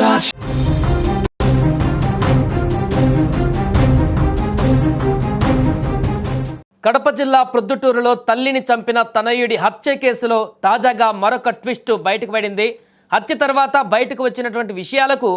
touch. Kadapa జిల్లా ప్రొద్దుటూరులో తల్లిని చంపిన తనయుడి హత్య కేసులో తాజాగా మరొక ట్విస్ట్ బయటకు పడింది. హత్య తర్వాత బయటకు వచ్చినటువంటి విషయాలకు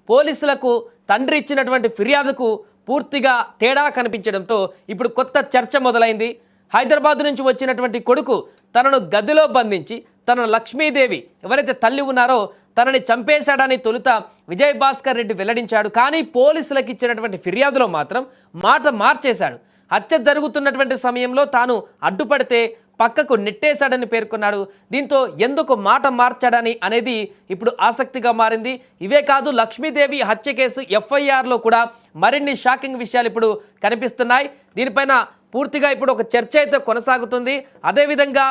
పోలీసులకు తండ్రి ఇచ్చినటువంటి ఫిర్యాదుకు పూర్తిగా తేడా కనిపించడంతో ఇప్పుడు కొత్త చర్చ మొదలైంది. హైదరాబాద్ నుంచి వచ్చినటువంటి కొడుకు తనను గదిలో బంధించి తన లక్ష్మీదేవి ఎవరైతే తల్లి ఉన్నారో తనని చంపేశాడని తొలుత విజయ్ భాస్కర్ రెడ్డి వెల్లడించాడు. కానీ పోలీసులకు ఇచ్చినటువంటి ఫిర్యాదులో మాత్రం మాట మార్చేశాడు. హత్య జరుగుతున్నటువంటి సమయంలో తాను అడ్డుపడితే పక్కకు నెట్టేశాడని పేర్కొన్నాడు. దీంతో ఎందుకు మాట మార్చాడని అనేది ఇప్పుడు ఆసక్తిగా మారింది. ఇవే కాదు, లక్ష్మీదేవి హత్య కేసు ఎఫ్ఐఆర్లో కూడా మరిన్ని షాకింగ్ విషయాలు ఇప్పుడు కనిపిస్తున్నాయి. దీనిపైన పూర్తిగా ఇప్పుడు ఒక చర్చ అయితే కొనసాగుతుంది. అదేవిధంగా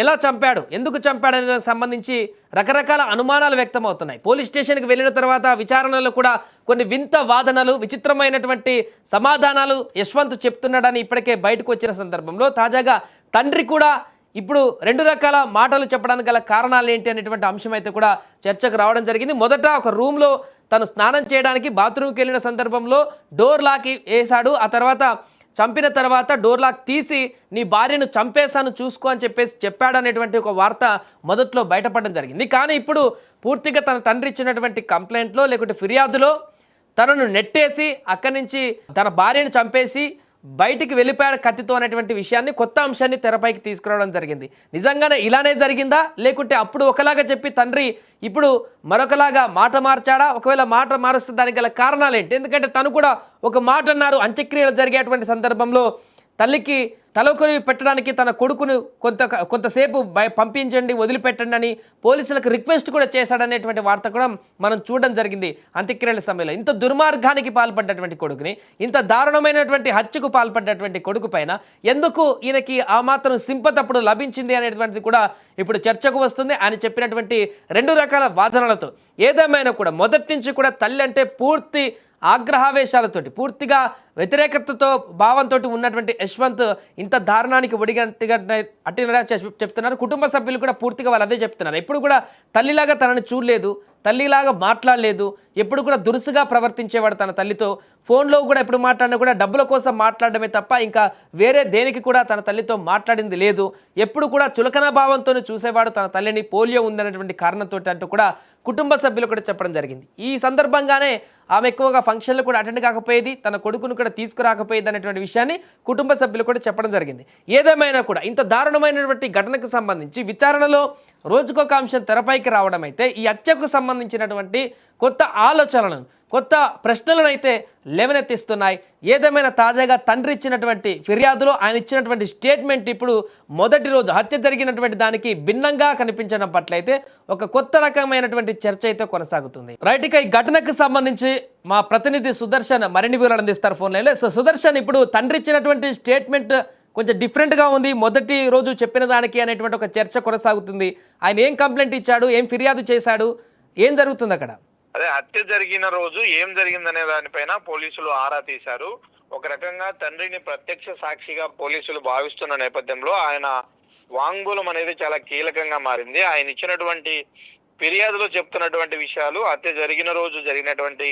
ఎలా చంపాడు, ఎందుకు చంపాడు అనే సంబంధించి రకరకాల అనుమానాలు వ్యక్తమవుతున్నాయి. పోలీస్ స్టేషన్కి వెళ్ళిన తర్వాత విచారణలో కూడా కొన్ని వింత వాదనలు, విచిత్రమైనటువంటి సమాధానాలు యశ్వంత్ చెప్తున్నాడని ఇప్పటికే బయటకు వచ్చిన సందర్భంలో తాజాగా తండ్రి కూడా ఇప్పుడు రెండు రకాల మాటలు చెప్పడానికి గల కారణాలు ఏంటి అనేటువంటి అంశం అయితే కూడా చర్చకు రావడం జరిగింది. మొదట ఒక రూమ్లో తను స్నానం చేయడానికి బాత్రూమ్కి వెళ్ళిన సందర్భంలో డోర్ లాక్ వేశాడు. ఆ తర్వాత చంపిన తర్వాత డోర్ లాక్ తీసి నీ భార్యను చంపేశాను చూసుకో అని చెప్పాడు అనేటువంటి ఒక వార్త మొదట్లో బయటపడడం జరిగింది. కానీ ఇప్పుడు పూర్తిగా తన తండ్రి ఇచ్చినటువంటి కంప్లైంట్లో లేకుంటే ఫిర్యాదులో తనను నెట్టేసి అక్కడి నుంచి తన భార్యను చంపేసి బయటికి వెళ్ళిపోయాడు కత్తితో అనేటువంటి విషయాన్ని, కొత్త అంశాన్ని తెరపైకి తీసుకురావడం జరిగింది. నిజంగానే ఇలానే జరిగిందా, లేకుంటే అప్పుడు ఒకలాగా చెప్పి తండ్రి ఇప్పుడు మరొకలాగా మాట మార్చాడా? ఒకవేళ మాట మారుస్తే దానికి గల కారణాలు ఏంటి? ఎందుకంటే తను కూడా ఒక మాట అన్నారు. అంత్యక్రియలు జరిగేటువంటి సందర్భంలో తల్లికి తలకొరివి పెట్టడానికి తన కొడుకును కొంతసేపు పంపించండి, వదిలిపెట్టండి అని పోలీసులకు రిక్వెస్ట్ కూడా చేశాడనేటువంటి వార్త కూడా మనం చూడడం జరిగింది. అంత్యక్రియల సమయంలో ఇంత దుర్మార్గానికి పాల్పడ్డటువంటి కొడుకుని, ఇంత దారుణమైనటువంటి హత్యకు పాల్పడ్డటువంటి కొడుకు పైన ఎందుకు ఈయనకి ఆ మాత్రం సింపతి అప్పుడు లభించింది అనేటువంటిది కూడా ఇప్పుడు చర్చకు వస్తుంది. ఆయన చెప్పినటువంటి రెండు రకాల వాదనలతో ఏదేమైనా కూడా మొదటి నుంచి కూడా తల్లి అంటే పూర్తి ఆగ్రహావేశాలతోటి, పూర్తిగా వ్యతిరేకతతో భావంతో ఉన్నటువంటి యశ్వంత్ ఇంత దారుణానికి అట్టినగా చెప్తున్నారు. కుటుంబ సభ్యులు కూడా పూర్తిగా వాళ్ళు అదే చెప్తున్నారు. ఎప్పుడు కూడా తల్లిలాగా తనని చూడలేదు, తల్లిలాగా మాట్లాడలేదు, ఎప్పుడు కూడా దురుసుగా ప్రవర్తించేవాడు తన తల్లితో. ఫోన్లో కూడా ఎప్పుడు మాట్లాడినా కూడా డబ్బుల కోసం మాట్లాడడమే తప్ప ఇంకా వేరే దేనికి కూడా తన తల్లితో మాట్లాడింది లేదు. ఎప్పుడు కూడా చులకన భావంతో చూసేవాడు తన తల్లిని. పోలియో ఉందనేటువంటి కారణంతో అంటూ కూడా కుటుంబ సభ్యులు కూడా చెప్పడం జరిగింది. ఈ సందర్భంగానే ఆమె ఎక్కువగా ఫంక్షన్లు కూడా అటెండ్ కాకపోయేది, తన కొడుకును కూడా తీసుకురాకపోయేది అనేటువంటి విషయాన్ని కుటుంబ సభ్యులు కూడా చెప్పడం జరిగింది. ఏదేమైనా కూడా ఇంత దారుణమైనటువంటి ఘటనకు సంబంధించి విచారణలో రోజుకొక అంశం తెరపైకి రావడం అయితే ఈ హత్యకు సంబంధించినటువంటి కొత్త ఆలోచనలను, కొత్త ప్రశ్నలను అయితే లేవనెత్తిస్తున్నాయి. ఏదేమైనా తాజాగా తండ్రి ఇచ్చినటువంటి ఫిర్యాదులో ఆయన ఇచ్చినటువంటి స్టేట్మెంట్ ఇప్పుడు మొదటి రోజు హత్య జరిగినటువంటి దానికి భిన్నంగా కనిపించడం పట్లయితే ఒక కొత్త రకమైనటువంటి చర్చ అయితే కొనసాగుతుంది. రైట్, ఇక ఈ ఘటనకు సంబంధించి మా ప్రతినిధి సుదర్శన్ మరిన్ని వివరాలు అందిస్తారు ఫోన్ లైన్లో. సో సుదర్శన్, ఇప్పుడు తండ్రి ఇచ్చినటువంటి స్టేట్మెంట్ కొంచెం డిఫరెంట్గా ఉంది మొదటి రోజు చెప్పిన దానికి అనేటువంటి ఒక చర్చ కొనసాగుతుంది. ఆయన ఏం కంప్లైంట్ ఇచ్చాడు, ఏం ఫిర్యాదు చేశాడు, ఏం జరుగుతుంది అక్కడ? అదే హత్య జరిగిన రోజు ఏం జరిగిందనే దానిపైన పోలీసులు ఆరా తీశారు. ఒక రకంగా తండ్రిని ప్రత్యక్ష సాక్షిగా పోలీసులు భావిస్తున్న నేపథ్యంలో ఆయన వాంగ్మూలం అనేది చాలా కీలకంగా మారింది. ఆయన ఇచ్చినటువంటి ఫిర్యాదులో చెప్తున్నటువంటి విషయాలు హత్య జరిగిన రోజు జరిగినటువంటి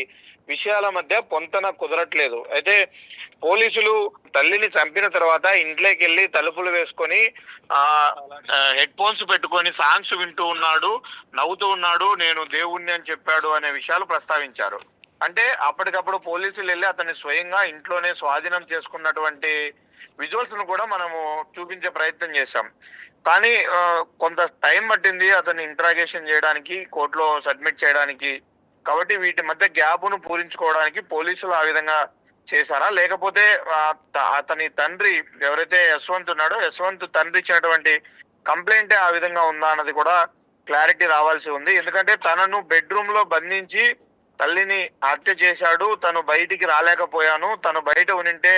విషయాల మధ్య పొంతన కుదరట్లేదు. అయితే పోలీసులు తల్లిని చంపిన తర్వాత ఇంట్లోకి వెళ్ళి తలుపులు వేసుకొని హెడ్ ఫోన్స్ పెట్టుకొని సాంగ్స్ వింటూ ఉన్నాడు, నవ్వుతూ ఉన్నాడు, నేను దేవుణ్ణి అని చెప్పాడు అనే విషయాలు ప్రస్తావించారు. అంటే అప్పటికప్పుడు పోలీసులు వెళ్ళి అతన్ని స్వయంగా ఇంట్లోనే స్వాధీనం చేసుకున్నటువంటి విజువల్స్ ను కూడా మనము చూపించే ప్రయత్నం చేశాం. కానీ కొంత టైం పట్టింది అతన్ని ఇంట్రాగేషన్ చేయడానికి, కోర్టులో సబ్మిట్ చేయడానికి. కాబట్టి వీటి మధ్య గ్యాప్ను పూరించుకోవడానికి పోలీసులు ఆ విధంగా చేశారా, లేకపోతే అతని తండ్రి ఎవరైతే యశ్వంత్ ఉన్నాడో యశ్వంత్ తండ్రి ఇచ్చినటువంటి కంప్లైంటే ఆ విధంగా ఉందా అన్నది కూడా క్లారిటీ రావాల్సి ఉంది. ఎందుకంటే తనను బెడ్రూమ్ లో బంధించి తల్లిని హత్య చేశాడు, తను బయటికి రాలేకపోయాను, తను బయట ఉనింటే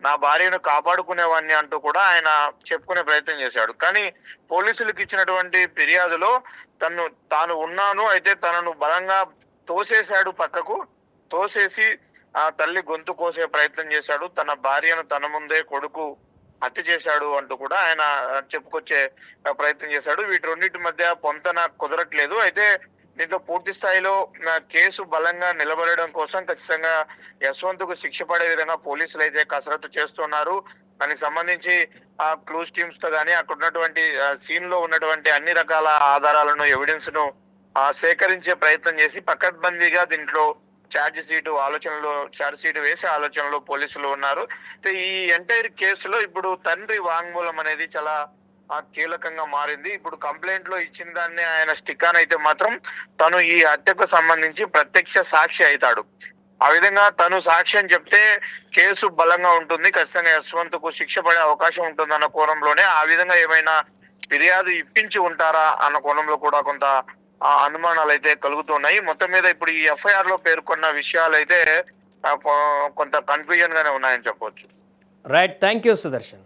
నా భార్యను కాపాడుకునేవాడిని అంటూ కూడా ఆయన చెప్పుకునే ప్రయత్నం చేశాడు. కానీ పోలీసులకు ఇచ్చినటువంటి ఫిర్యాదులో తాను ఉన్నాను, అయితే తనను బలంగా తోసేశాడు, పక్కకు తోసేసి ఆ తల్లి గొంతు కోసే ప్రయత్నం చేశాడు, తన భార్యను తన ముందే కొడుకు హత్య చేశాడు అంటూ కూడా ఆయన చెప్పుకొచ్చే ప్రయత్నం చేశాడు. వీటి రెండింటి మధ్య పొంతన కుదరట్లేదు. అయితే దీంట్లో పూర్తి స్థాయిలో కేసు బలంగా నిలబడడం కోసం ఖచ్చితంగా యశ్వంత్కు శిక్ష పడే విధంగా పోలీసులు అయితే కసరత్తు చేస్తున్నారు. దానికి సంబంధించి ఆ క్లూస్ టీమ్స్ తో గానీ అక్కడ ఉన్నటువంటి సీన్ లో ఉన్నటువంటి అన్ని రకాల ఆధారాలను ఎవిడెన్స్ ను సేకరించే ప్రయత్నం చేసి పకడ్బందీగా దీంట్లో ఛార్జ్ షీట్ వేసే ఆలోచనలో పోలీసులు ఉన్నారు. అయితే ఈ ఎంటైర్ కేసులో ఇప్పుడు తండ్రి వాంగ్మూలం అనేది చాలా కీలకంగా మారింది. ఇప్పుడు కంప్లైంట్ లో ఇచ్చిన దాన్ని ఆయన స్టిక్ ఆన్ అయితే మాత్రం తను ఈ హత్యకు సంబంధించి ప్రత్యక్ష సాక్షి అవుతాడు. ఆ విధంగా తను సాక్ష్యం చెప్తే కేసు బలంగా ఉంటుంది, ఖచ్చితంగా యశ్వంత్ కు శిక్ష పడే అవకాశం ఉంటుంది అన్న కోణంలోనే ఆ విధంగా ఏమైనా ఫిర్యాదు ఇప్పించి ఉంటారా అన్న కోణంలో కూడా కొంత అనుమానాలు అయితే కలుగుతున్నాయి. మొత్తం మీద ఇప్పుడు ఈ ఎఫ్ఐఆర్ లో పేర్కొన్న విషయాలు అయితే కొంత కన్ఫ్యూజన్ గానే ఉన్నాయని చెప్పొచ్చు. Right, thank you Sudarshan.